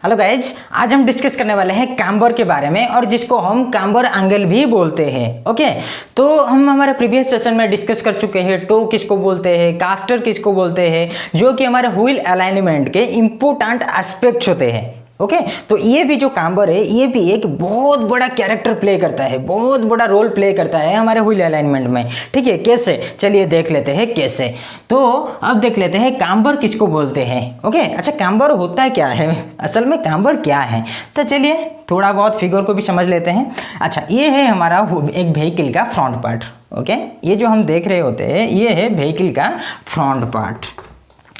Hello guys, आज हम discuss करने वाले हैं कैम्बर के बारे में और जिसको हम कैम्बर एंगल भी बोलते हैं। ओके, तो हम हमारे प्रीवियस सेशन में डिस्कस कर चुके हैं टो किसको बोलते हैं, कास्टर किसको बोलते हैं, जो कि हमारे व्हील अलाइनमेंट के इंपॉर्टेंट एस्पेक्ट्स होते हैं। ओके, तो ये भी जो कैम्बर है ये भी एक बहुत बड़ा कैरेक्टर प्ले करता है, बहुत बड़ा रोल प्ले करता है हमारे व्हील अलाइनमेंट में। ठीक है, कैसे, चलिए देख लेते हैं कैसे। तो अब देख लेते हैं कैम्बर किसको बोलते हैं। ओके, अच्छा कैम्बर होता क्या है, असल में कैम्बर क्या है, तो चलिए थोड़ा बहुत फिगर को भी समझ लेते हैं। अच्छा, ये है हमारा एक व्हीकल का फ्रंट पार्ट। ओके, ये जो हम देख रहे होते हैं ये है व्हीकल का फ्रंट पार्ट,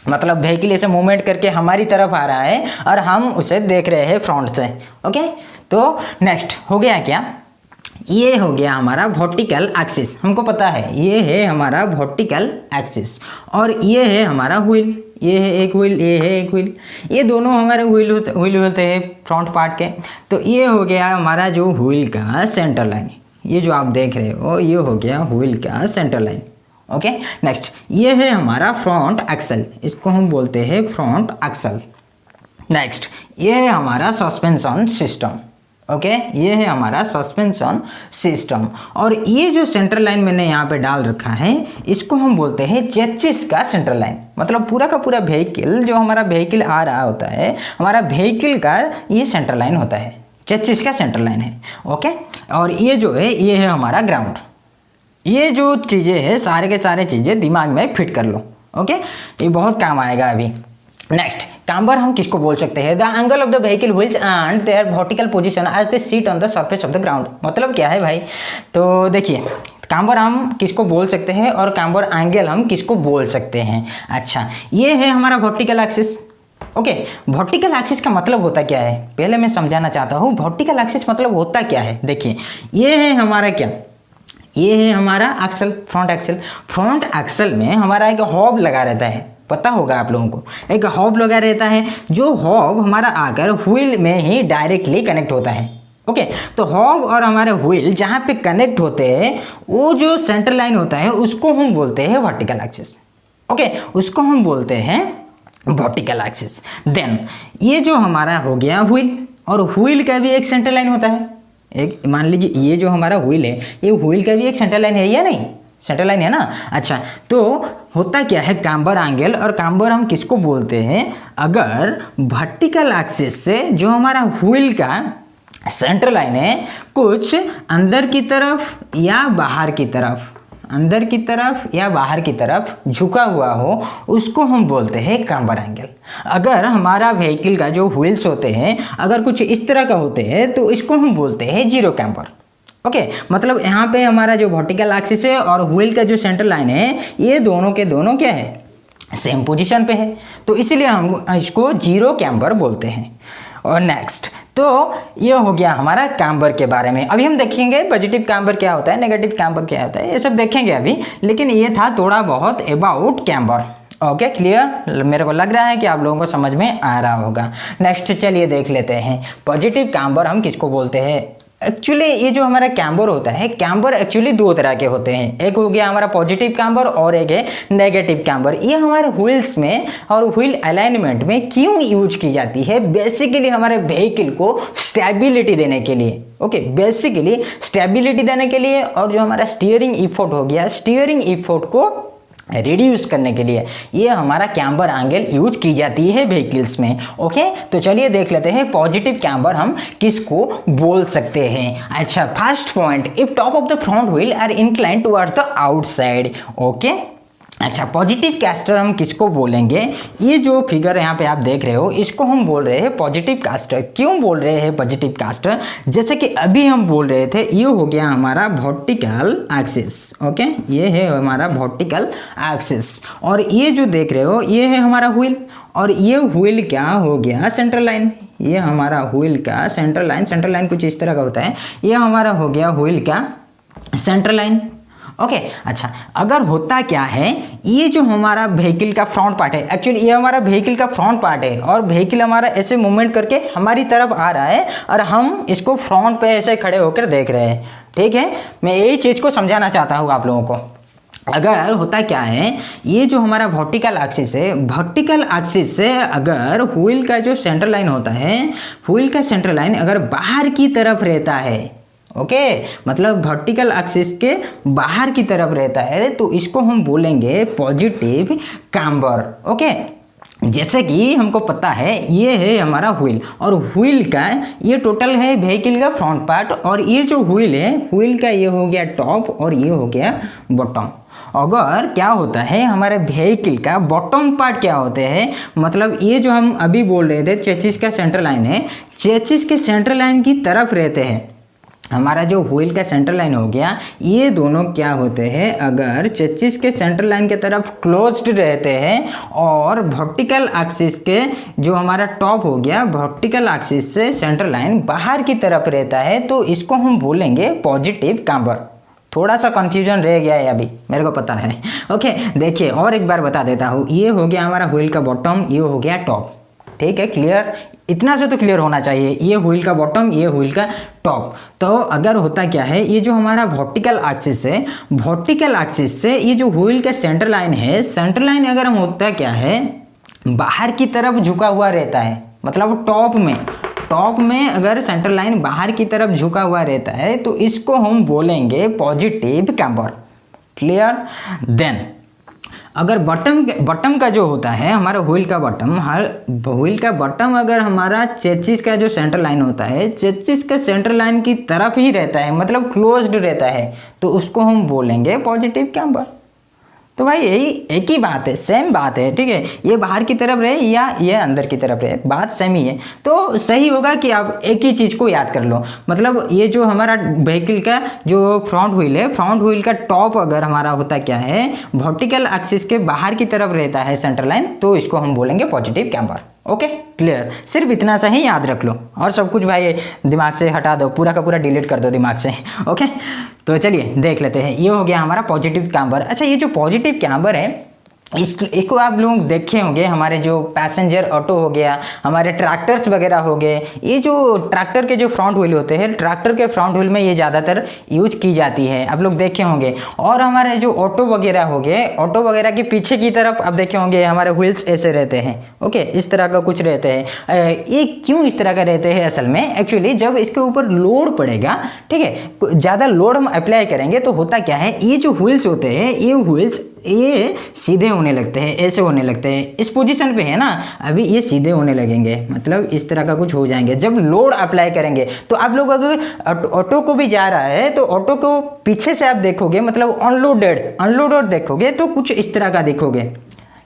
मतलब व्हीकल ऐसे मूवमेंट करके हमारी तरफ आ रहा है और हम उसे देख रहे हैं फ्रंट से। ओके, तो नेक्स्ट हो गया क्या, ये हो गया हमारा वर्टिकल एक्सिस। हमको पता है ये है हमारा वर्टिकल एक्सिस और ये है हमारा व्हील, ये है एक व्हील, ये है एक व्हील, ये दोनों हमारे व्हील होते हैं फ्रंट पार्ट के। तो ये हो गया हमारा जो व्हील का सेंटर लाइन, ये जो आप देख रहे हो ये हो गया व्हील का सेंटर लाइन। ओके, नेक्स्ट ये है हमारा फ्रंट एक्सल, इसको हम बोलते हैं फ्रंट एक्सल। नेक्स्ट ये है हमारा सस्पेंशन सिस्टम। ओके, ये है हमारा सस्पेंशन सिस्टम और ये जो सेंटर लाइन मैंने यहाँ पे डाल रखा है इसको हम बोलते हैं चेसिस का सेंटर लाइन। मतलब पूरा का पूरा व्हीकल, जो हमारा व्हीकल आ रहा होता है, हमारा व्हीकल का ये सेंटर लाइन होता है, चेसिस का सेंटर लाइन है। ओके, और ये जो है ये है हमारा ग्राउंड। ये जो चीज़ें हैं सारे के सारे चीज़ें दिमाग में फिट कर लो। ओके, ये बहुत काम आएगा अभी। नेक्स्ट, कैम्बर हम किसको बोल सकते हैं, the angle of the vehicle wheels and their vertical position as they sit on the surface of the ground. मतलब क्या है भाई, तो देखिए कैम्बर हम किसको बोल सकते हैं और कैम्बर एंगल हम किसको बोल सकते हैं। अच्छा, ये है हमारा vertical axis. Okay, vertical axis का मतलब होता क्या है, पहले मैं समझाना चाहता हूँ वर्टिकल एक्सिस मतलब होता क्या है। देखिए ये है हमारा क्या, ये है हमारा axle, front axle. Front axle में हमारा एक हॉब लगा रहता है, पता होगा आप लोगों को, एक हॉब लगा रहता है, जो हॉब हमारा आकर व्हील में ही डायरेक्टली कनेक्ट होता है। ओके, तो हॉब और हमारे व्हील जहाँ पे कनेक्ट होते हैं वो जो सेंटर लाइन होता है उसको हम बोलते हैं वर्टिकल एक्सिस। ओके, उसको हम बोलते हैं वर्टिकल एक्सिस। देन ये जो हमारा हो गया व्हील, और व्हील का भी एक सेंटर लाइन होता है। एक मान लीजिए ये जो हमारा व्हील है ये व्हील का भी एक सेंटर लाइन है या नहीं, सेंटर लाइन है ना। अच्छा, तो होता क्या है कैम्बर एंगल, और कैम्बर हम किसको बोलते हैं, अगर वर्टिकल एक्सिस से जो हमारा व्हील का सेंटर लाइन है कुछ अंदर की तरफ या बाहर की तरफ, अंदर की तरफ या बाहर की तरफ झुका हुआ हो, उसको हम बोलते हैं कैम्बर एंगल। अगर हमारा व्हीकल का जो व्हील्स होते हैं अगर कुछ इस तरह का होते हैं तो इसको हम बोलते हैं जीरो कैम्बर। ओके, मतलब यहाँ पे हमारा जो वर्टिकल एक्सिस है और व्हील का जो सेंटर लाइन है ये दोनों के दोनों क्या है, सेम पोजीशन पे है, तो इसलिए हम इसको जीरो कैम्बर बोलते हैं। और नेक्स्ट, तो ये हो गया हमारा कैम्बर के बारे में। अभी हम देखेंगे पॉजिटिव कैम्बर क्या होता है, नेगेटिव कैम्बर क्या होता है, ये सब देखेंगे अभी, लेकिन ये था थोड़ा बहुत अबाउट कैम्बर। ओके, क्लियर, मेरे को लग रहा है कि आप लोगों को समझ में आ रहा होगा। नेक्स्ट चलिए देख लेते हैं पॉजिटिव कैम्बर हम किसको बोलते हैं। एक्चुअली ये जो हमारा कैम्बर होता है, कैम्बर एक्चुअली दो तरह के होते हैं, एक हो गया हमारा पॉजिटिव कैम्बर और एक है नेगेटिव कैम्बर। ये हमारे व्हील्स में और व्हील अलाइनमेंट में क्यों यूज की जाती है, बेसिकली हमारे व्हीकल को स्टेबिलिटी देने के लिए। ओके, बेसिकली स्टेबिलिटी देने के लिए, और जो हमारा स्टीयरिंग इफोर्ट हो गया, स्टीयरिंग इफोर्ट को रिड्यूस करने के लिए ये हमारा कैम्बर एंगल यूज की जाती है व्हीकल्स में। ओके, तो चलिए देख लेते हैं पॉजिटिव कैम्बर हम किसको बोल सकते हैं। अच्छा, first point, if top of the front wheel are incline towards the outside. Okay, अच्छा, पॉजिटिव कास्टर हम किसको बोलेंगे, ये जो फिगर यहाँ पे आप देख रहे हो इसको हम बोल रहे हैं पॉजिटिव कास्टर। क्यों बोल रहे हैं पॉजिटिव कास्टर, जैसे कि अभी हम बोल रहे थे ये हो गया हमारा वर्टिकल एक्सिस। ओके, ये है हमारा वर्टिकल एक्सिस, और ये जो देख रहे हो ये है हमारा व्हील, और ये व्हील क्या हो गया, सेंट्रल लाइन। ये हमारा व्हील का सेंट्रल लाइन, सेंट्रल लाइन कुछ इस तरह का होता है, ये हमारा हो गया व्हील का सेंट्रल लाइन। ओके, अच्छा, अगर होता क्या है, ये जो हमारा व्हीकल का फ्रंट पार्ट है, एक्चुअली ये हमारा व्हीकल का फ्रंट पार्ट है और व्हीकल हमारा ऐसे मूवमेंट करके हमारी तरफ आ रहा है और हम इसको फ्रंट पे ऐसे खड़े होकर देख रहे हैं। ठीक है, मैं यही चीज़ को समझाना चाहता हूँ आप लोगों को। अगर होता क्या है, ये जो हमारा वर्टिकल एक्सिस है, वर्टिकल एक्सिस से अगर व्हील का जो सेंटर लाइन होता है, व्हील का सेंटर लाइन अगर बाहर की तरफ रहता है, ओके मतलब वर्टिकल एक्सिस के बाहर की तरफ रहता है, तो इसको हम बोलेंगे पॉजिटिव कैम्बर। ओके, जैसे कि हमको पता है ये है हमारा व्हील, और व्हील का ये टोटल है व्हीकल का फ्रंट पार्ट, और ये जो व्हील है, व्हील का ये हो गया टॉप और ये हो गया बॉटम। अगर क्या होता है हमारे व्हीकल का बॉटम पार्ट क्या होते हैं, मतलब ये जो हम अभी बोल रहे थे चेसिस का सेंटर लाइन है, चेसिस के सेंटर लाइन की तरफ रहते हैं। हमारा जो व्हील का सेंटर लाइन हो गया, ये दोनों क्या होते हैं, अगर चेसिस के सेंटर लाइन की तरफ क्लोज्ड रहते हैं और वर्टिकल एक्सिस के जो हमारा टॉप हो गया, वर्टिकल एक्सिस से सेंटर लाइन बाहर की तरफ रहता है, तो इसको हम बोलेंगे पॉजिटिव कैम्बर। थोड़ा सा कंफ्यूजन रह गया है अभी, मेरे को पता है। ओके देखिए और एक बार बता देता हूँ, ये हो गया हमारा व्हील का बॉटम, ये हो गया टॉप। ठीक है, क्लियर, इतना से तो क्लियर होना चाहिए, ये व्हील का बॉटम, ये व्हील का टॉप। तो अगर होता क्या है, ये जो हमारा वर्टिकल एक्सिस है, वर्टिकल एक्सिस से ये जो व्हील का सेंटर लाइन है, सेंटर लाइन अगर हम होता क्या है बाहर की तरफ झुका हुआ रहता है, मतलब टॉप में अगर सेंटर लाइन बाहर की तरफ झुका हुआ रहता है, तो इसको हम बोलेंगे पॉजिटिव कैम्बर। क्लियर। देन अगर बॉटम का जो होता है हमारा व्हील का बॉटम, हर व्हील का बॉटम अगर हमारा चेसिस का जो सेंटर लाइन होता है, चेसिस के सेंटर लाइन की तरफ ही रहता है, मतलब क्लोज्ड रहता है, तो उसको हम बोलेंगे पॉजिटिव कैम्बर। तो भाई यही एक ही बात है, सेम बात है, ठीक है, ये बाहर की तरफ रहे या ये अंदर की तरफ रहे, बात सेम ही है। तो सही होगा कि आप एक ही चीज़ को याद कर लो, मतलब ये जो हमारा व्हीकल का जो फ्रंट व्हील है, फ्रंट व्हील का टॉप अगर हमारा होता क्या है वर्टिकल एक्सिस के बाहर की तरफ रहता है सेंटर लाइन, तो इसको हम बोलेंगे पॉजिटिव कैम्बर। ओके क्लियर, सिर्फ इतना सा ही याद रख लो, और सब कुछ भाई दिमाग से हटा दो, पूरा का पूरा डिलीट कर दो दिमाग से। ओके तो चलिए देख लेते हैं, ये हो गया हमारा पॉजिटिव कैम्बर। अच्छा, ये जो पॉजिटिव कैम्बर है इसको आप लोग देखे होंगे, हमारे जो पैसेंजर ऑटो हो गया, हमारे ट्रैक्टर्स वगैरह हो गए, ये जो ट्रैक्टर के जो फ्रंट व्हील होते हैं, ट्रैक्टर के फ्रंट व्हील में ये ज़्यादातर यूज की जाती है, आप लोग देखे होंगे। और हमारे जो ऑटो वगैरह हो गए, ऑटो वगैरह के पीछे की तरफ आप देखे होंगे हमारे व्हील्स ऐसे रहते हैं। ओके, इस तरह का कुछ रहते हैं। ये क्यों इस तरह का रहते हैं, असल में एक्चुअली जब इसके ऊपर लोड पड़ेगा, ठीक है, ज़्यादा लोड हम अप्लाई करेंगे तो होता क्या है, ये जो व्हील्स होते हैं, ये व्हील्स ये सीधे होने लगते हैं, ऐसे होने लगते हैं, इस पोजीशन पे है ना, अभी ये सीधे होने लगेंगे, मतलब इस तरह का कुछ हो जाएंगे जब लोड अप्लाई करेंगे। तो आप लोग अगर ऑटो को भी जा रहा है तो ऑटो को पीछे से आप देखोगे, मतलब अनलोडेड देखोगे तो कुछ इस तरह का देखोगे,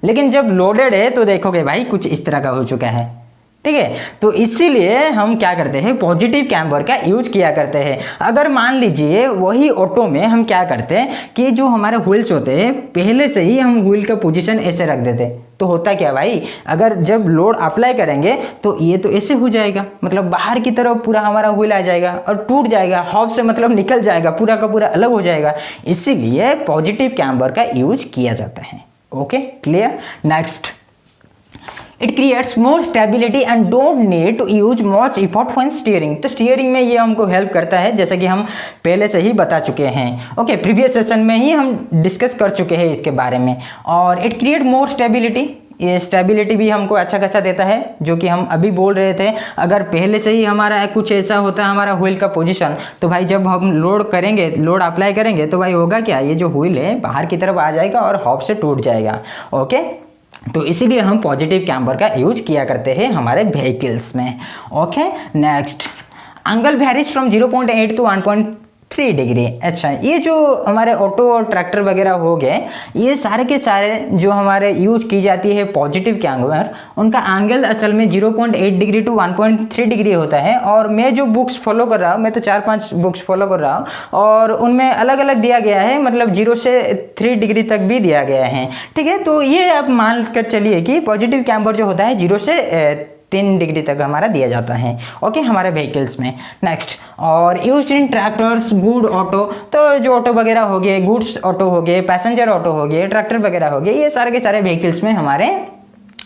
लेकिन जब लोडेड है तो देखोगे भाई कुछ इस तरह का हो चुका है। ठीक है, तो इसीलिए हम क्या करते हैं, पॉजिटिव कैम्बर का यूज किया करते हैं। अगर मान लीजिए वही ऑटो में हम क्या करते हैं कि जो हमारे व्हील्स होते हैं पहले से ही हम व्हील का पोजीशन ऐसे रख देते, तो होता क्या भाई, अगर जब लोड अप्लाई करेंगे तो ये तो ऐसे हो जाएगा, मतलब बाहर की तरफ पूरा हमारा व्हील आ जाएगा और टूट जाएगा, हॉब से मतलब निकल जाएगा, पूरा का पूरा अलग हो जाएगा। इसीलिए पॉजिटिव कैम्बर का यूज किया जाता है। Okay clear. Next, it creates more stability and don't need to use much effort when steering. तो स्टीयरिंग में ये हमको हेल्प करता है, जैसे कि हम पहले से ही बता चुके हैं। ओके, प्रीवियस सेशन में ही हम डिस्कस कर चुके हैं इसके बारे में। और इट क्रिएट मोर स्टेबिलिटी, ये स्टेबिलिटी भी हमको अच्छा खासा देता है, जो कि हम अभी बोल रहे थे। अगर पहले से ही हमारा कुछ ऐसा होता है हमारा व्हील का पोजीशन, तो भाई जब हम लोड करेंगे, लोड अप्लाई करेंगे, तो भाई होगा क्या, ये जो व्हील है बाहर की तरफ आ जाएगा और हॉब से टूट जाएगा। ओके, तो इसीलिए हम पॉजिटिव कैम्बर का यूज किया करते हैं हमारे व्हीकल्स में। Okay next, angle varies from 0.8 to 1.3 degree. अच्छा, ये जो हमारे ऑटो और ट्रैक्टर वगैरह हो गए, ये सारे के सारे जो हमारे यूज की जाती है पॉजिटिव कैम्बर, उनका एंगल असल में 0.8 डिग्री टू 1.3 डिग्री होता है। और मैं जो बुक्स फॉलो कर रहा हूँ, मैं तो 4-5 बुक्स फॉलो कर रहा हूँ, और उनमें अलग अलग दिया गया है, मतलब 0 से 3 डिग्री तक भी दिया गया है। ठीक है, तो ये आप मान कर चलिए कि पॉजिटिव कैम्बर जो होता है 0 से 3 डिग्री तक हमारा दिया जाता है। ओके, हमारे व्हीकल्स में। नेक्स्ट, और used in tractors, good auto, तो जो ऑटो वगैरह हो गए, गुड्स ऑटो हो गए, पैसेंजर ऑटो हो गए, ट्रैक्टर वगैरह हो गए, ये सारे के सारे व्हीकल्स में हमारे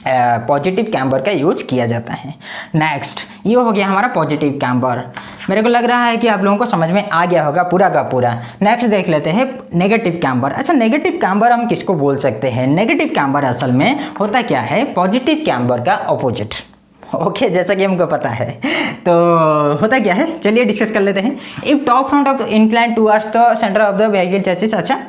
पॉजिटिव कैम्बर का यूज किया जाता है। नेक्स्ट ये हो गया हमारा पॉजिटिव कैम्बर। मेरे को लग रहा है कि आप लोगों को समझ में आ गया होगा पूरा का पूरा। नेक्स्ट देख लेते हैं नेगेटिव कैम्बर। अच्छा, नेगेटिव कैम्बर हम किसको बोल सकते हैं? नेगेटिव कैम्बर असल में होता क्या है? पॉजिटिव कैम्बर का ऑपोजिट। ओके, जैसा कि हमको पता है। तो होता क्या है, चलिए डिस्कस कर लेते हैं। If top front of incline towards the centre of the vehicle chassis. अच्छा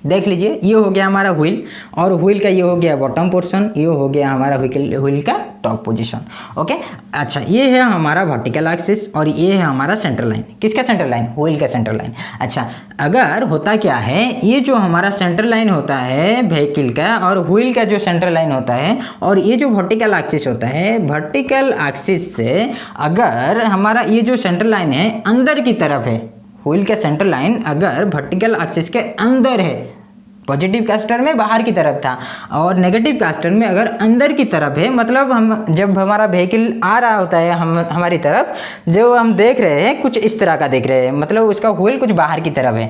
देख लीजिए, ये हो गया हमारा व्हील, और व्हील का ये हो गया बॉटम पोर्शन, ये हो गया हमारा व्हील का टॉप पोजीशन। ओके, अच्छा ये है हमारा वर्टिकल एक्सिस और ये है हमारा सेंटर लाइन। किसका सेंटर लाइन? व्हील का सेंटर लाइन। अच्छा, अगर होता क्या है, ये जो हमारा सेंटर लाइन होता है व्हीकल का और व्हील का जो सेंटर लाइन होता है, और ये जो वर्टिकल एक्सिस होता है, वर्टिकल एक्सिस से अगर हमारा ये जो सेंटर लाइन है अंदर की तरफ है, व्हील का सेंटर लाइन अगर वर्टिकल एक्सिस के अंदर है, पॉजिटिव कास्टर में बाहर की तरफ था और नेगेटिव कास्टर में अगर अंदर की तरफ है, मतलब हम जब हमारा व्हीकल आ रहा होता है हमारी तरफ, जो हम देख रहे हैं कुछ इस तरह का देख रहे हैं, मतलब उसका व्हील कुछ बाहर की तरफ है।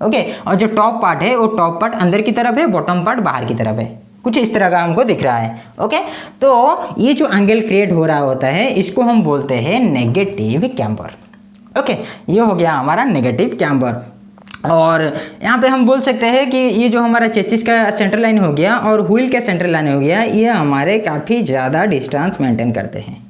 ओके, और जो टॉप पार्ट है वो टॉप पार्ट अंदर की तरफ है, बॉटम पार्ट बाहर की तरफ है, कुछ इस तरह का हमको दिख रहा है। ओके, तो ये जो एंगल क्रिएट हो रहा होता है इसको हम बोलते हैं नेगेटिव कैम्बर। ओके, ये हो गया हमारा नेगेटिव कैम्बर। और यहाँ पे हम बोल सकते हैं कि ये जो हमारा चेसिस का सेंटर लाइन हो गया और व्हील का सेंटर लाइन हो गया, ये हमारे काफ़ी ज़्यादा डिस्टेंस मेंटेन करते हैं।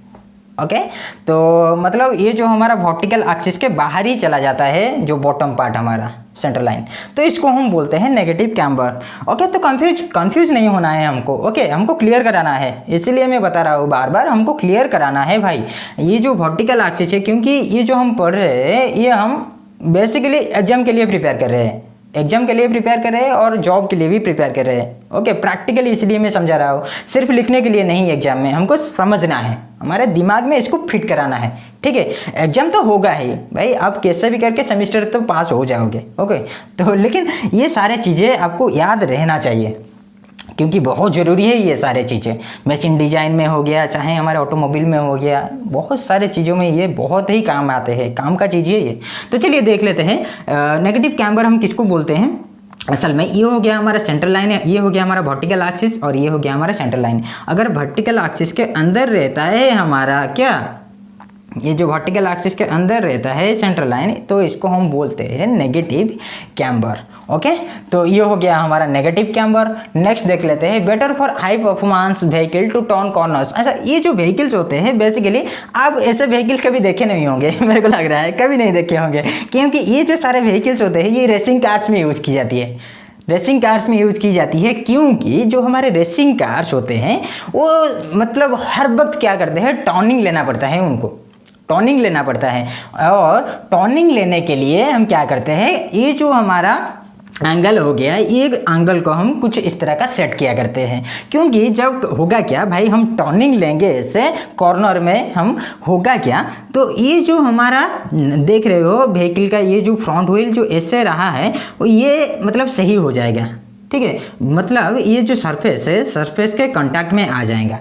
ओके, तो मतलब ये जो हमारा वर्टिकल एक्सिस के बाहर ही चला जाता है, जो बॉटम पार्ट हमारा सेंटर लाइन, तो इसको हम बोलते हैं नेगेटिव कैम्बर। ओके, तो कंफ्यूज नहीं होना है हमको। ओके, हमको क्लियर कराना है, इसलिए मैं बता रहा हूँ बार बार, हमको क्लियर कराना है भाई। ये जो वर्टिकल एक्सिस है, क्योंकि ये जो हम पढ़ रहे हैं ये हम बेसिकली एग्जाम के लिए प्रिपेयर कर रहे हैं, एग्जाम के लिए प्रिपेयर कर रहे हैं और जॉब के लिए भी प्रिपेयर कर रहे हैं। ओके, प्रैक्टिकली इसलिए मैं समझा रहा हूँ, सिर्फ लिखने के लिए नहीं, एग्जाम में हमको समझना है, हमारे दिमाग में इसको फिट कराना है। ठीक है, एग्जाम तो होगा ही भाई, आप कैसे भी करके सेमेस्टर तो पास हो जाओगे। ओके, तो लेकिन ये सारे चीज़ें आपको याद रहना चाहिए, क्योंकि बहुत ज़रूरी है ये सारे चीज़ें। मशीन डिज़ाइन में हो गया, चाहे हमारे ऑटोमोबाइल में हो गया, बहुत सारे चीज़ों में ये बहुत ही काम आते हैं, काम का चीज़ है ये। तो चलिए देख लेते हैं नेगेटिव कैम्बर हम किसको बोलते हैं। असल में ये हो गया हमारा सेंटर लाइन है, ये हो गया हमारा वर्टिकल एक्सिस और ये हो गया हमारा सेंटर लाइन। अगर वर्टिकल एक्सिस के अंदर रहता है हमारा क्या, ये जो वर्टिकल एक्सिस के अंदर रहता है सेंटर लाइन, तो इसको हम बोलते हैं नेगेटिव कैम्बर। ओके, तो ये हो गया हमारा नेगेटिव कैम्बर। नेक्स्ट देख लेते हैं better for high performance vehicle to turn corners. अच्छा, ये जो व्हीकल्स होते हैं बेसिकली आप ऐसे व्हीकल्स कभी देखे नहीं होंगे मेरे को लग रहा है कभी नहीं देखे होंगे, क्योंकि ये जो सारे व्हीकल्स होते हैं ये रेसिंग कार्स में यूज़ की जाती है। रेसिंग कार्स में यूज़ की जाती है क्योंकि जो हमारे रेसिंग कार्स होते हैं वो मतलब हर वक्त क्या करते हैं, टर्निंग लेना पड़ता है उनको, टर्निंग लेना पड़ता है। और टर्निंग लेने के लिए हम क्या करते हैं, ये जो हमारा एंगल हो गया, ये एंगल को हम कुछ इस तरह का सेट किया करते हैं, क्योंकि जब होगा क्या भाई, हम टर्निंग लेंगे ऐसे कॉर्नर में, हम होगा क्या, तो ये जो हमारा देख रहे हो व्हीकल का ये जो फ्रंट व्हील जो ऐसे रहा है वो ये मतलब सही हो जाएगा। ठीक है, मतलब ये जो सरफेस है सरफेस के कांटेक्ट में आ जाएगा।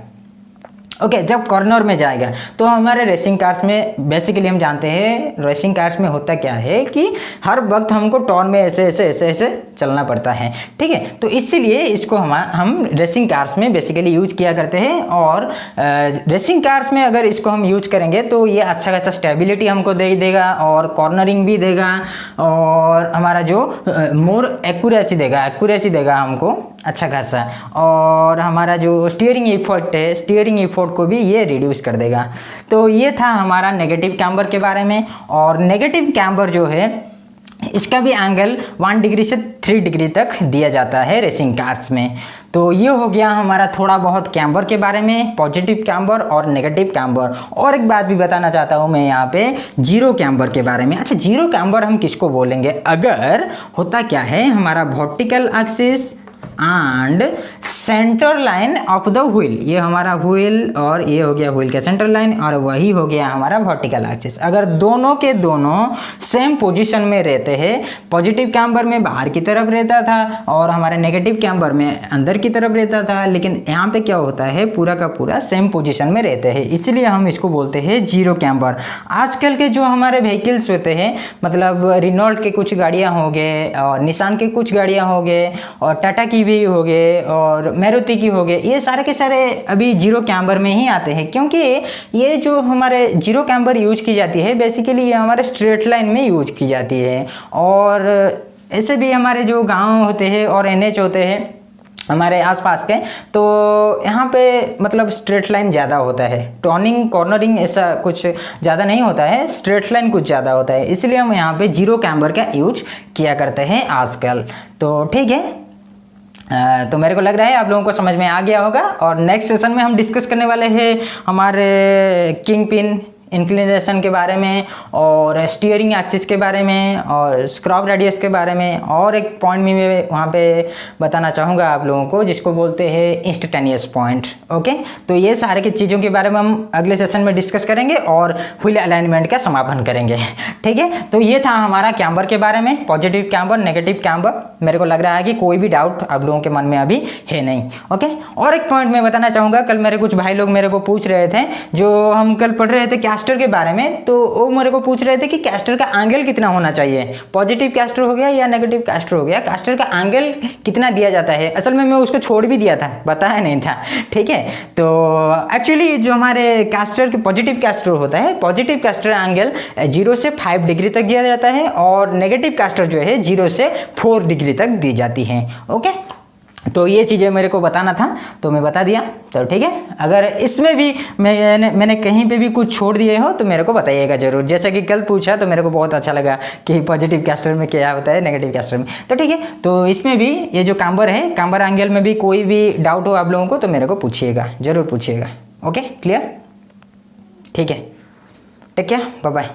ओके, जब कॉर्नर में जाएगा तो हमारे रेसिंग कार्स में बेसिकली हम जानते हैं रेसिंग कार्स में होता क्या है कि हर वक्त हमको टर्न में ऐसे ऐसे ऐसे ऐसे चलना पड़ता है। ठीक है, तो इसीलिए इसको हम रेसिंग कार्स में बेसिकली यूज किया करते हैं। और रेसिंग कार्स में अगर इसको हम यूज करेंगे तो ये अच्छा खासा स्टेबिलिटी हमको दे देगा और कॉर्नरिंग भी देगा और हमारा जो मोर एक्यूरेसी देगा हमको अच्छा खासा, और हमारा जो स्टीयरिंग इफेक्ट है, स्टीयरिंग इफेक्ट को भी ये रिड्यूस कर देगा। तो ये था हमारा नेगेटिव कैम्बर के बारे में। और नेगेटिव कैम्बर जो है इसका भी एंगल 1 डिग्री से 3 डिग्री तक दिया जाता है रेसिंग कार्स में। तो ये हो गया हमारा थोड़ा बहुत कैम्बर के बारे में, पॉजिटिव कैम्बर और नेगेटिव कैम्बर। और एक बात भी बताना चाहता हूँ मैं यहाँ पे जीरो कैम्बर के बारे में। अच्छा, जीरो कैम्बर हम किसको बोलेंगे, अगर होता क्या है हमारा vertical axis and centre line of the wheel, ये हमारा व्हील और ये हो गया व्हील का सेंटर लाइन और वही हो गया हमारा वर्टिकल एक्सिस, अगर दोनों के दोनों सेम पोजीशन में रहते हैं, पॉजिटिव कैम्बर में बाहर की तरफ रहता था और हमारे नेगेटिव कैम्बर में अंदर की तरफ रहता था, लेकिन यहाँ पे क्या होता है पूरा का पूरा सेम पोजीशन में रहते हैं, इसलिए हम इसको बोलते हैं जीरो कैम्बर। आजकल के जो हमारे व्हीकल्स होते हैं, मतलब रिनॉल्ट के कुछ गाड़ियाँ हो गए और निसान के कुछ गाड़ियाँ हो गए और टाटा की भी हो गए और मारुति की हो गए, ये सारे के सारे अभी जीरो कैम्बर में ही आते हैं, क्योंकि ये जो हमारे जीरो कैम्बर यूज की जाती है बेसिकली ये हमारे स्ट्रेट लाइन में यूज की जाती है। और ऐसे भी हमारे जो गांव होते हैं और NH होते हैं हमारे आसपास के, तो यहाँ पे मतलब स्ट्रेट लाइन ज़्यादा होता है, टर्निंग कॉर्नरिंग ऐसा कुछ ज़्यादा नहीं होता है, स्ट्रेट लाइन कुछ ज़्यादा होता है, इसलिए हम यहाँ पे जीरो कैम्बर का यूज किया करते हैं आजकल। तो ठीक है, तो मेरे को लग रहा है आप लोगों को समझ में आ गया होगा। और नेक्स्ट सेशन में हम डिस्कस करने वाले हैं हमारे किंग पिन इंक्लिनेशन के बारे में और स्टीयरिंग एक्सिस के बारे में और स्क्रॉप रेडियस के बारे में, और एक पॉइंट भी मैं वहाँ पे बताना चाहूँगा आप लोगों को जिसको बोलते हैं इंस्टेंटेनियस पॉइंट। ओके, तो ये सारे की चीज़ों के बारे में हम अगले सेशन में डिस्कस करेंगे और व्हील अलाइनमेंट का समापन करेंगे। ठीक है, तो ये था हमारा कैम्बर के बारे में, पॉजिटिव कैम्बर, नेगेटिव कैम्बर। मेरे को लग रहा है कि कोई भी डाउट आप लोगों के मन में अभी है नहीं। ओके, और एक पॉइंट मैं बताना चाहूँगा, कल मेरे कुछ भाई लोग मेरे को पूछ रहे थे, जो हम कल पढ़ रहे थे कैस्टर के बारे में, तो वो मेरे को पूछ रहे थे कि कैस्टर का एंगल कितना होना चाहिए, पॉजिटिव कैस्टर हो गया या नेगेटिव कैस्टर हो गया, कैस्टर का एंगल कितना दिया जाता है। असल में मैं उसको छोड़ भी दिया था, बताया नहीं था। ठीक है, तो एक्चुअली जो हमारे कैस्टर के पॉजिटिव कैस्टर होता है, पॉजिटिव कैस्टर एंगल 0 से 5 डिग्री तक दिया जाता है और नेगेटिव कैस्टर जो है 0 से 4 डिग्री तक दी जाती है। ओके, तो ये चीज़ें मेरे को बताना था तो मैं बता दिया। तो ठीक है, अगर इसमें भी मैंने कहीं पे भी कुछ छोड़ दिए हो तो मेरे को बताइएगा ज़रूर। जैसा कि कल पूछा तो मेरे को बहुत अच्छा लगा कि पॉजिटिव कैस्टर में क्या होता है, नेगेटिव कैस्टर में। तो ठीक है, तो इसमें भी ये जो कैम्बर है, कैम्बर एंगल में भी कोई भी डाउट हो आप लोगों को तो मेरे को पूछिएगा, ज़रूर पूछिएगा। Okay, clear? ठीक है, टेक केयर, बाय बाय।